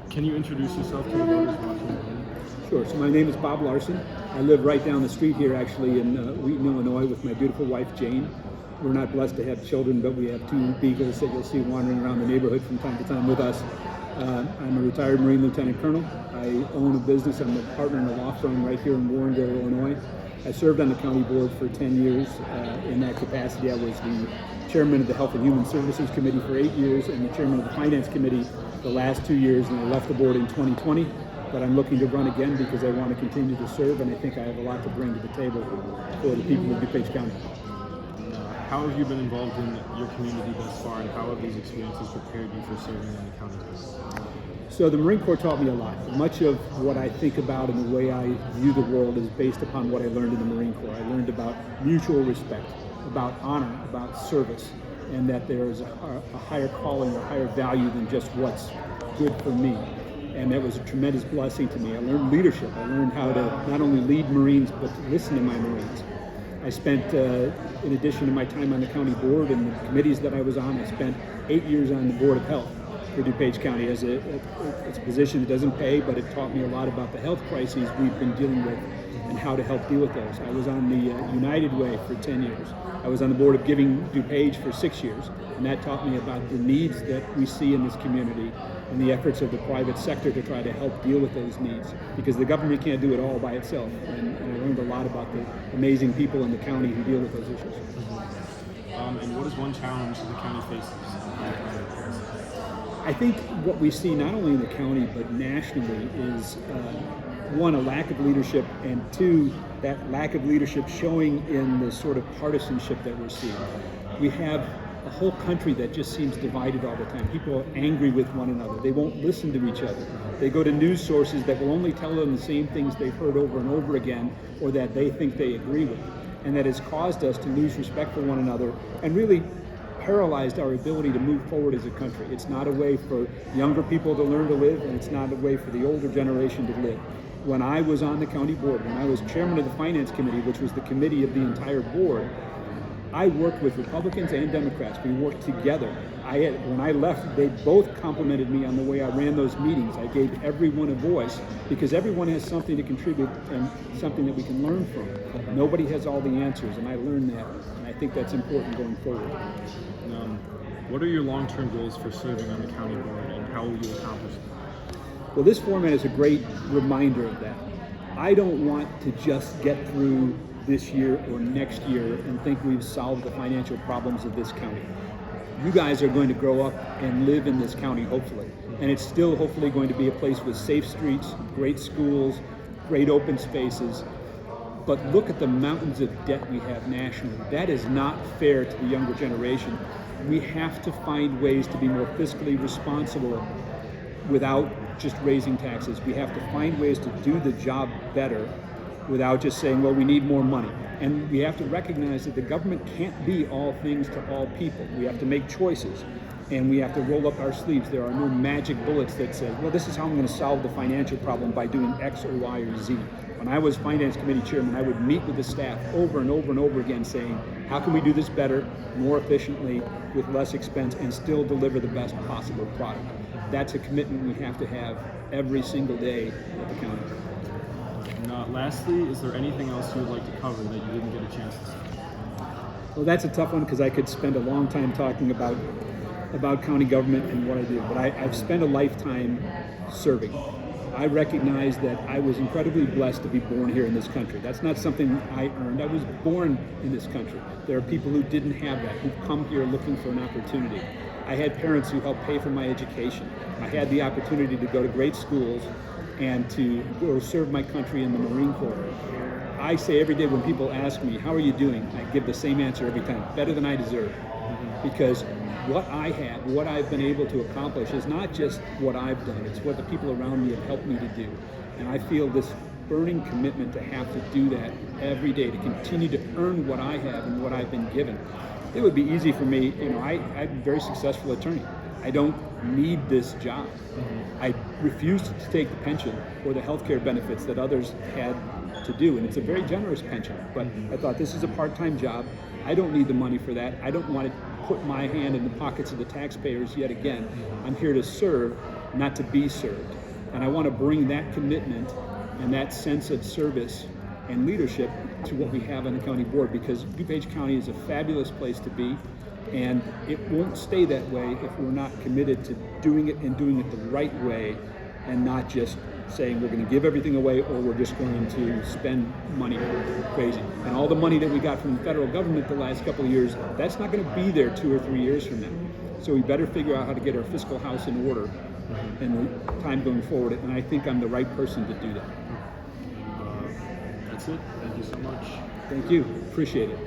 Can you introduce yourself to the voters watching? Sure. So my name is Bob Larsen. I live right down the street here, actually, in Wheaton, Illinois, with my beautiful wife, Jane. We're not blessed to have children, but we have two beagles that you'll see wandering around the neighborhood from time to time with us. I'm a retired Marine Lieutenant Colonel. I own a business. I'm a partner in a law firm right here in Warrenville, Illinois. I served on the county board for 10 years. In that capacity, I was the chairman of the Health and Human Services Committee for 8 years and the chairman of the Finance Committee the last 2 years, and I left the board in 2020. But I'm looking to run again because I want to continue to serve, and I think I have a lot to bring to the table for the people of DuPage County. How have you been involved in your community thus far, and how have these experiences prepared you for serving in the county? So the Marine Corps taught me a lot. Much of what I think about and the way I view the world is based upon what I learned in the Marine Corps. I learned about mutual respect, about honor, about service, and that there is a higher calling or higher value than just what's good for me. And that was a tremendous blessing to me. I learned leadership. I learned how to not only lead Marines, but to listen to my Marines. I spent, in addition to my time on the county board and the committees that I was on, I spent 8 years on the Board of Health for DuPage County. It's a position that doesn't pay, but it taught me a lot about the health crises we've been dealing with and how to help deal with those. I was on the United Way for 10 years. I was on the board of Giving DuPage for 6 years, and that taught me about the needs that we see in this community and the efforts of the private sector to try to help deal with those needs, because the government can't do it all by itself. And I learned a lot about the amazing people in the county who deal with those issues. And what is one challenge the county faces? I think what we see not only in the county but nationally is one, a lack of leadership, and two, that lack of leadership showing in the sort of partisanship that we're seeing. We have a whole country that just seems divided all the time. People are angry with one another. They won't listen to each other. They go to news sources that will only tell them the same things they've heard over and over again, or that they think they agree with. And that has caused us to lose respect for one another and really paralyzed our ability to move forward as a country. It's not a way for younger people to learn to live, and it's not a way for the older generation to live. When I was on the county board, when I was chairman of the Finance Committee, which was the committee of the entire board, I worked with Republicans and Democrats. We worked together. When I left, they both complimented me on the way I ran those meetings. I gave everyone a voice because everyone has something to contribute and something that we can learn from. Nobody has all the answers, and I learned that, and I think that's important going forward. What are your long-term goals for serving on the county board, and how will you accomplish them? Well, this format is a great reminder of that. I don't want to just get through this year or next year and think we've solved the financial problems of this county. You guys are going to grow up and live in this county, hopefully. And it's still hopefully going to be a place with safe streets, great schools, great open spaces. But look at the mountains of debt we have nationally. That is not fair to the younger generation. We have to find ways to be more fiscally responsible without just raising taxes. We have to find ways to do the job better without just saying, well, we need more money. And we have to recognize that the government can't be all things to all people. We have to make choices, and we have to roll up our sleeves. There are no magic bullets that say, well, this is how I'm going to solve the financial problem by doing X or Y or Z. When I was Finance Committee Chairman, I would meet with the staff over and over and over again saying, how can we do this better, more efficiently, with less expense, and still deliver the best possible product? That's a commitment we have to have every single day at the county. And lastly, is there anything else you would like to cover that you didn't get a chance to say? Well, that's a tough one because I could spend a long time talking about county government and what I do, but I've spent a lifetime serving. I recognize that I was incredibly blessed to be born here in this country. That's not something I earned. I was born in this country. There are people who didn't have that, who've come here looking for an opportunity. I had parents who helped pay for my education. I had the opportunity to go to great schools and to go serve my country in the Marine Corps. I say every day when people ask me, how are you doing? I give the same answer every time, better than I deserve. Because what I have, what I've been able to accomplish is not just what I've done, it's what the people around me have helped me to do. And I feel this burning commitment to have to do that every day, to continue to earn what I have and what I've been given. It would be easy for me, I'm a very successful attorney. I don't need this job. I refused to take the pension or the health care benefits that others had to do, and it's a very generous pension, but I thought this is a part-time job. I don't need the money for that. I don't want to put my hand in the pockets of the taxpayers yet again. I'm here to serve, not to be served. And I want to bring that commitment and that sense of service and leadership to what we have on the county board, because DuPage County is a fabulous place to be, and it won't stay that way if we're not committed to doing it and doing it the right way, and not just saying we're going to give everything away or we're just going to spend money crazy. And all the money that we got from the federal government the last couple of years, that's not going to be there 2 or 3 years from now. So we better figure out how to get our fiscal house in order in the time going forward, and I think I'm the right person to do that. That's it. Thank you so much. Thank you. Appreciate it.